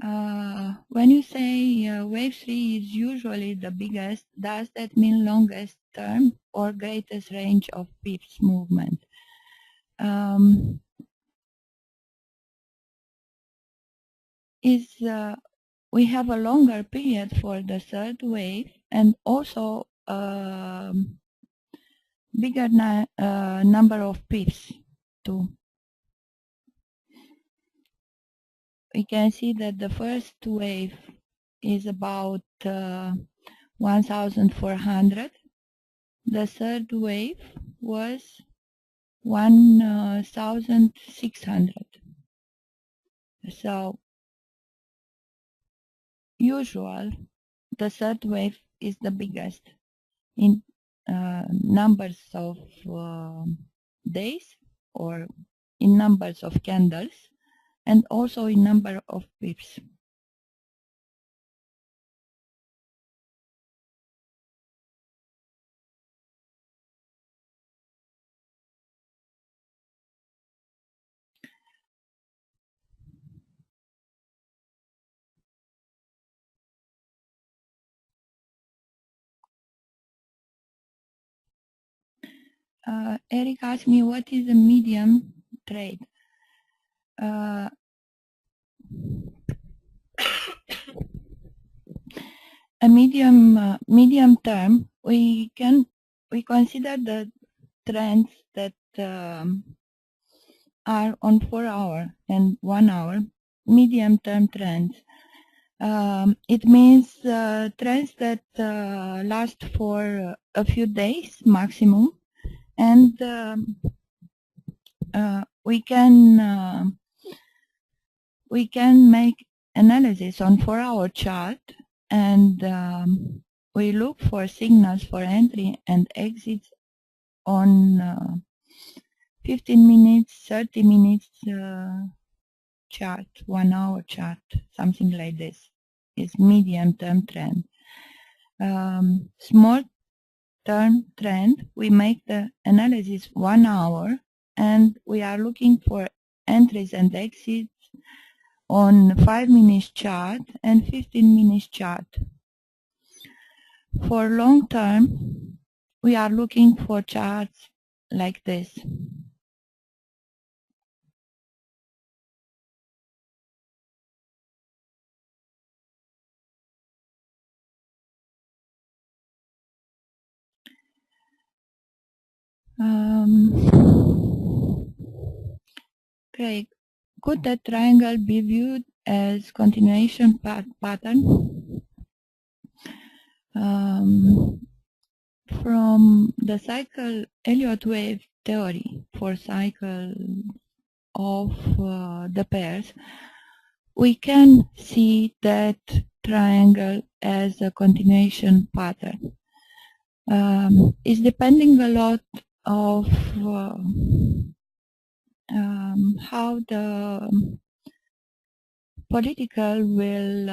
When you say wave 3 is usually the biggest, does that mean longest term or greatest range of pips movement? We have a longer period for the third wave and also bigger number of pips too. We can see that the first wave is about 1,400. The third wave was 1,600. So usual, the third wave is the biggest in numbers of days or in numbers of candles and also in number of pips. Eric asked me, what is a medium trade? A medium term, we consider the trends that are on 4 hour and 1 hour medium term trends. It means trends that last for a few days maximum, and we can make analysis on 4 hour chart, and we look for signals for entry and exits on 15 minutes, 30 minutes chart, 1 hour chart, something like this is medium term trend. Small term trend, we make the analysis 1 hour and we are looking for entries and exits on 5 minutes chart and 15 minutes chart. For long term, we are looking for charts like this. Craig, could that triangle be viewed as continuation pattern? From the cycle Elliott wave theory for cycle of the pairs, we can see that triangle as a continuation pattern. It's depending a lot of how the political will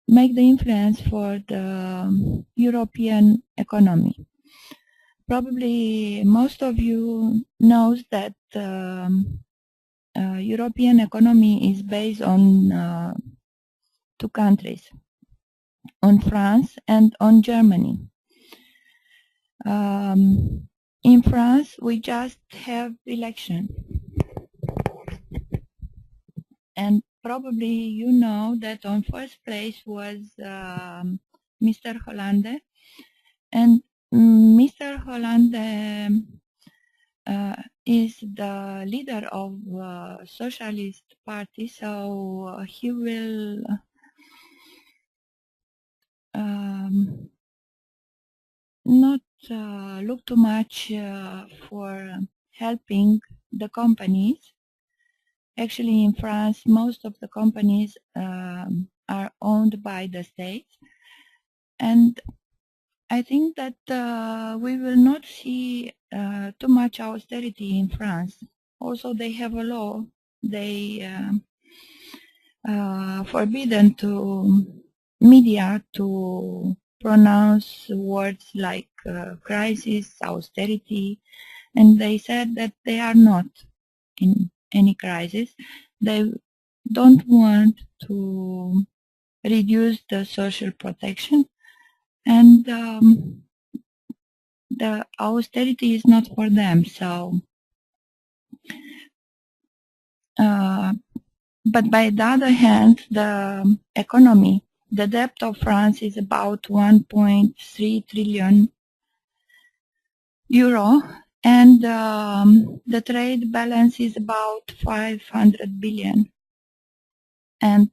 make the influence for the European economy. Probably most of you knows that European economy is based on 2 countries, on France and on Germany. In France, we just have election. And probably you know that on first place was Mr. Hollande. And Mr. Hollande is the leader of Socialist Party, so he will not look too much for helping the companies. Actually, in France, most of the companies are owned by the state, and I think that we will not see too much austerity in France. Also, they have a law. They forbidden to media to pronounce words like crisis, austerity, and they said that they are not in any crisis. They don't want to reduce the social protection, and the austerity is not for them. So, but by the other hand, the economy, the debt of France is about 1.3 trillion euro, and the trade balance is about 500 billion. And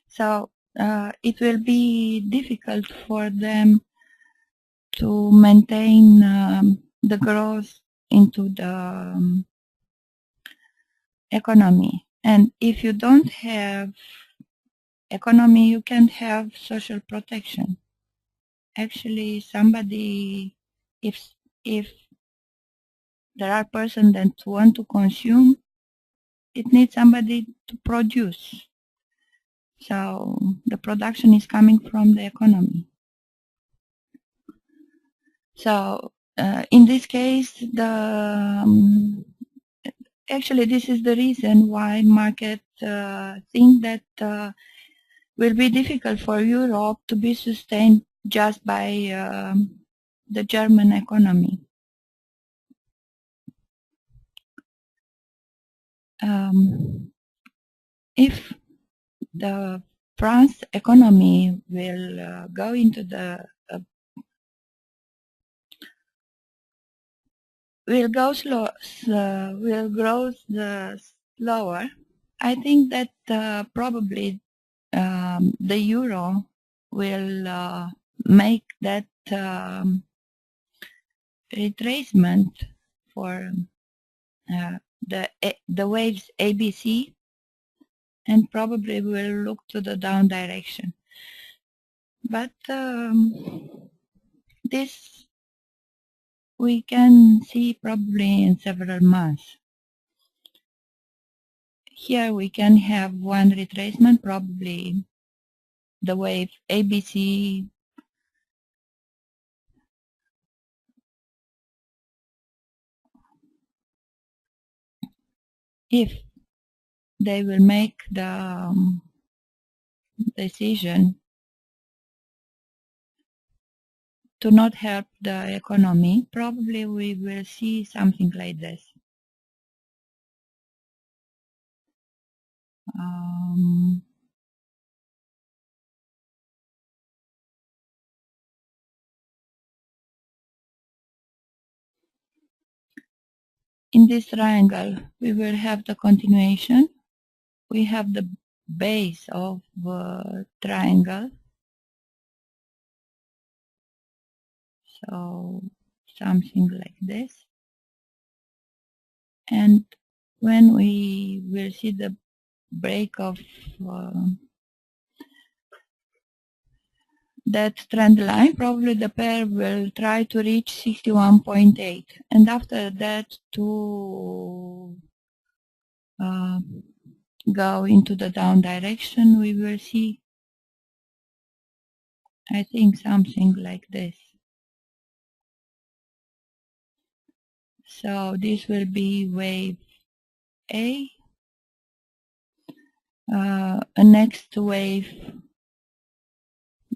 so it will be difficult for them to maintain the growth into the economy. And if you don't have economy, you can't have social protection. Actually, somebody, if there are persons that want to consume, it needs somebody to produce. So the production is coming from the economy. So in this case, actually this is the reason why market think that will be difficult for Europe to be sustained just by the German economy. If the France economy will go into the will grow slower. I think that probably the euro will make that retracement for the waves ABC, and probably will look to the down direction. But this we can see probably in several months. Here we can have one retracement, probably the wave ABC if they will make the decision to not help the economy, probably we will see something like this. In this triangle, we will have the continuation. We have the base of the triangle. So something like this. And when we will see the break of that trend line, probably the pair will try to reach 61.8, and after that to go into the down direction, we will see, I think, something like this. So this will be wave A, a next wave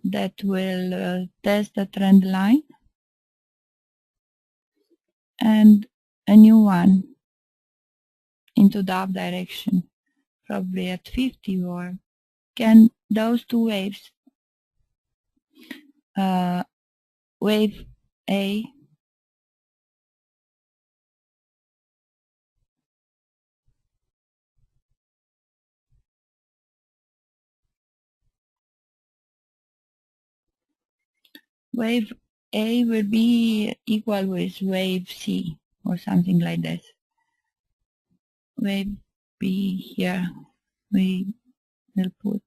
that will test the trend line, and a new one into the up direction, probably at 50, or can those two waves, wave A wave A will be equal with wave C or something like that. Wave B here we will put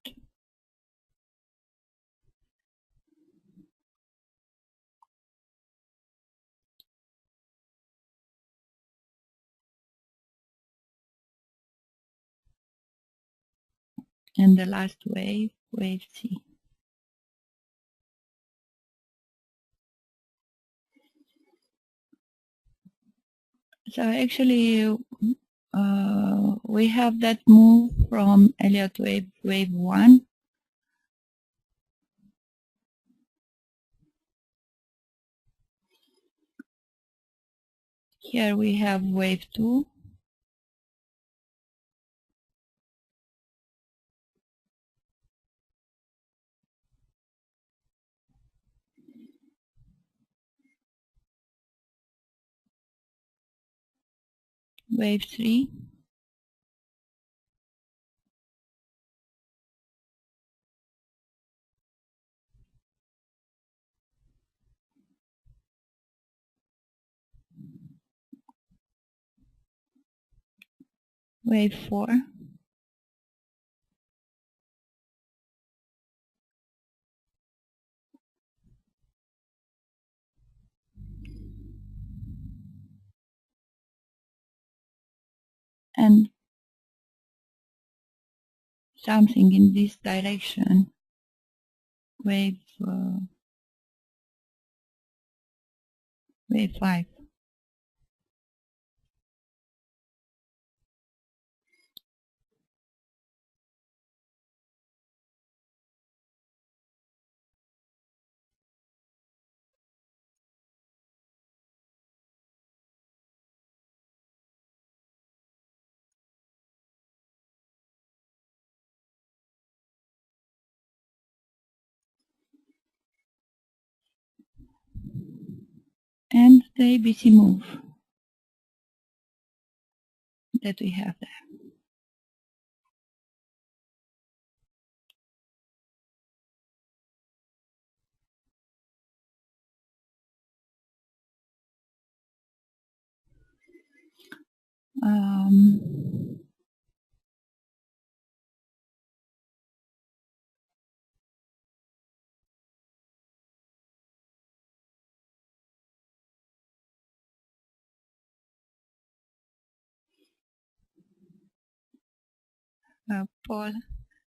and the last wave, wave C. So actually, we have that move from Elliott wave 1. Here we have wave 2. Wave 3. Wave 4. And something in this direction. Wave 5. And the ABC move that we have there. Um, Paul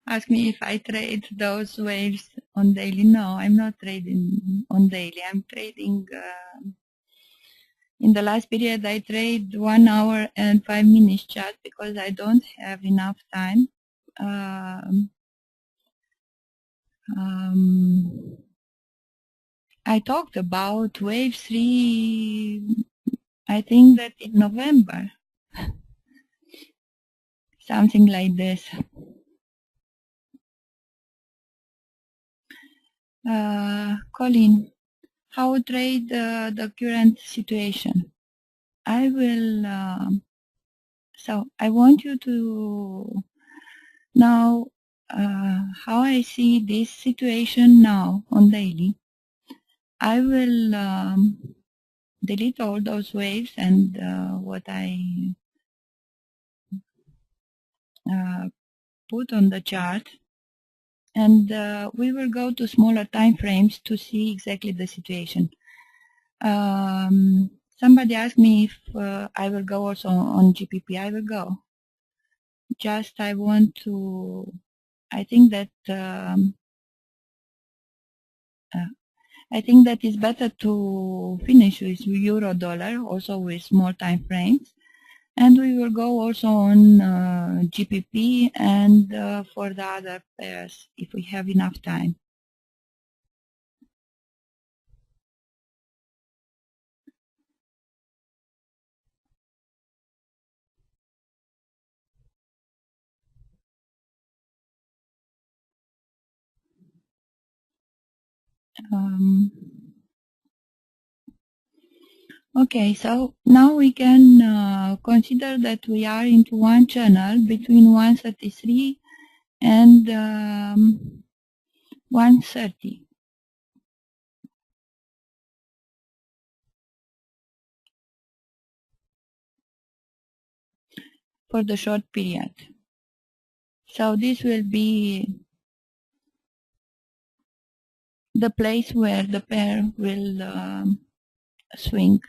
asked me if I trade those waves on daily. No, I'm not trading on daily. I'm trading in the last period. I trade 1 hour and 5 minutes chart because I don't have enough time. Um, I talked about wave 3, I think that in November, something like this. Colin, how trade the current situation? I will, so I want you to know how I see this situation now on daily. I will delete all those waves and what I put on the chart, and we will go to smaller time frames to see exactly the situation. Somebody asked me if I will go also on GPP. I will go. Just I want to, I think that it's better to finish with euro dollar, also with small time frames. And we will go also on GPP and for the other pairs if we have enough time. Okay, so now we can consider that we are into one channel between 133 and 130 for the short period. So this will be the place where the pair will swing.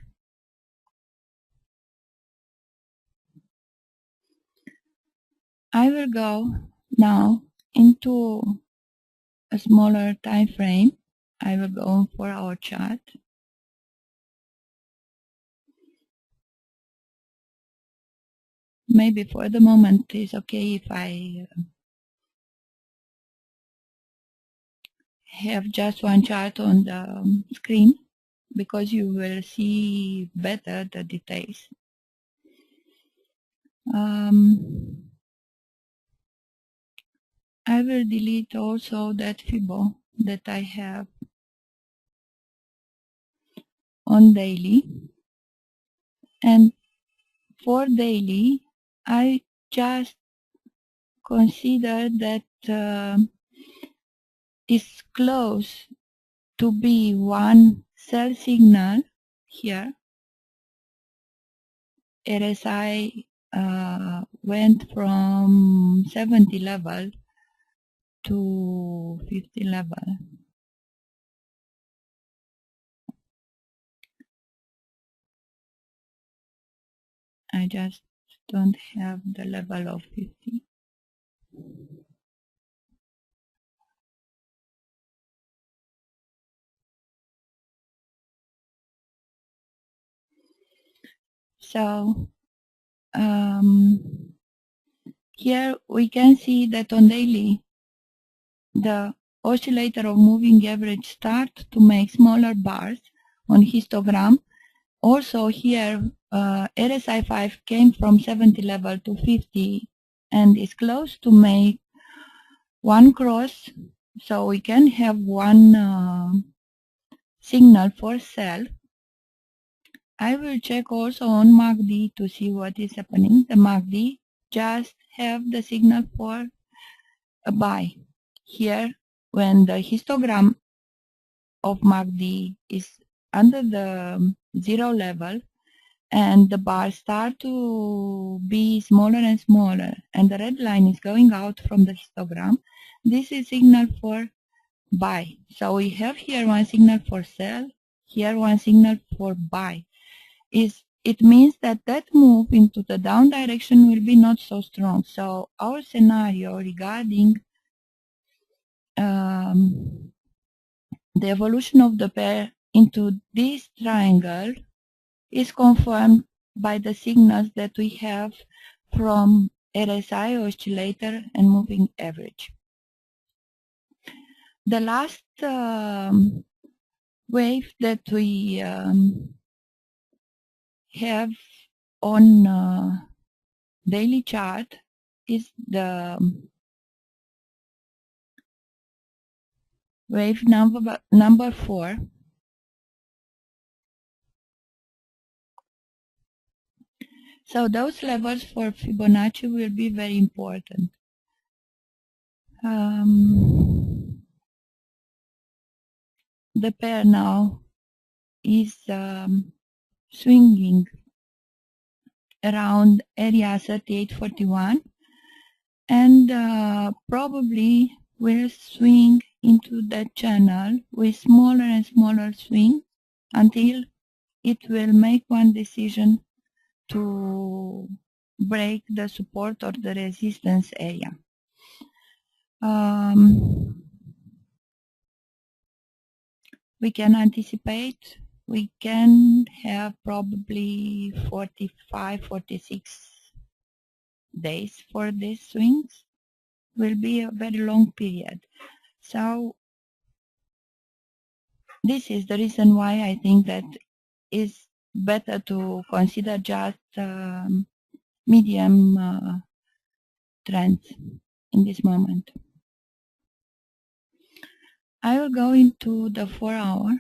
I will go now into a smaller time frame. I will go on 4-hour chart. maybe for the moment it's okay if I have just one chart on the screen, because you will see better the details. I will delete also that Fibo that I have on daily, and for daily I just consider that is close to be one sell signal here. RSI went from 70 level to 50 level. I just don't have the level of 50. So here we can see that on daily the oscillator of moving average start to make smaller bars on histogram. Also here RSI 5 came from 70 level to 50 and is close to make one cross, so we can have one signal for sell. I will check also on MACD to see what is happening. The MACD just have the signal for a buy. Here, when the histogram of MACD is under the zero level and the bars start to be smaller and smaller and the red line is going out from the histogram, this is signal for buy. So we have here one signal for sell, here one signal for buy. It means that that move into the down direction will be not so strong. So our scenario regarding the evolution of the pair into this triangle is confirmed by the signals that we have from RSI oscillator and moving average. The last wave that we have on daily chart is the wave number 4. So those levels for Fibonacci will be very important. The pair now is swinging around area 3841 and probably will swing into that channel with smaller and smaller swing until it will make one decision to break the support or the resistance area. We can anticipate we can have probably 45-46 days for these swings. Will be a very long period. So this is the reason why I think that it's better to consider just medium trends in this moment. I will go into the 4 hour.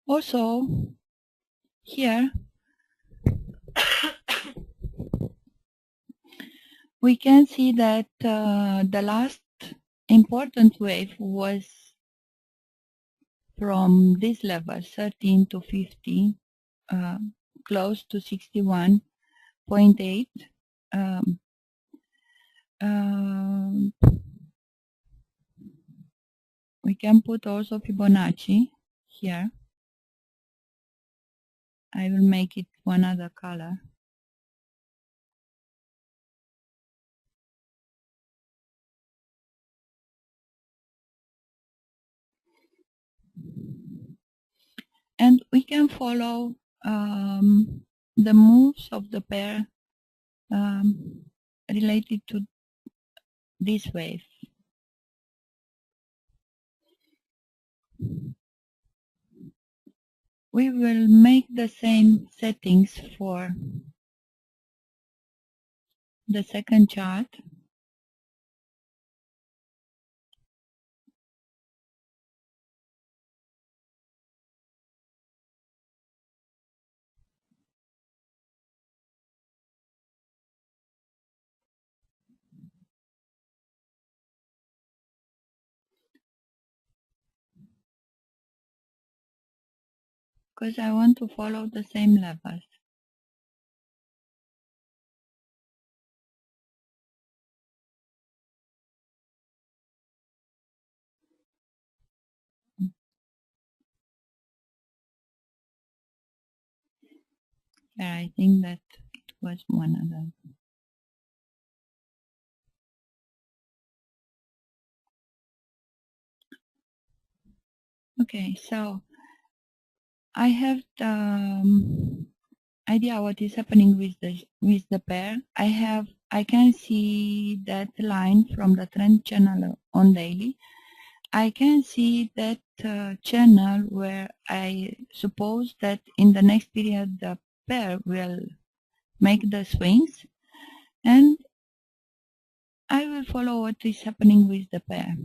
Also, here we can see that the last important wave was from this level, 13 to 50, close to 61.8. We can put also Fibonacci here. I will make it one other color. and we can follow the moves of the pair related to this wave. We will make the same settings for the second chart. Because I want to follow the same levels. Yeah, I think that it was one of them. Okay, so I have the idea what is happening with the pair. I can see that line from the trend channel on daily. I can see that channel where I suppose that in the next period the pair will make the swings, and I will follow what is happening with the pair.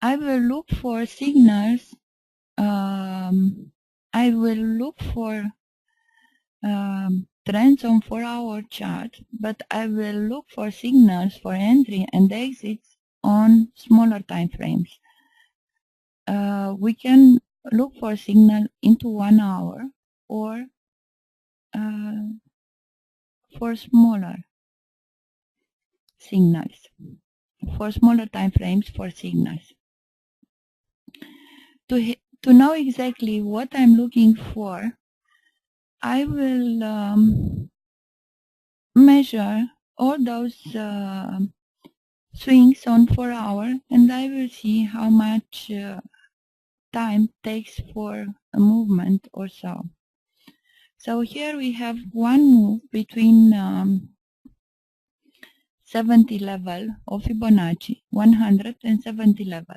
I will look for signals. I will look for trends on 4-hour chart, but I will look for signals for entry and exits on smaller time frames. We can look for signal into 1 hour or for smaller signals, for smaller time frames for signals. To know exactly what I'm looking for, I will measure all those swings on 4 hour, and I will see how much time takes for a movement or so. So here we have one move between 70 level of Fibonacci, 170 level.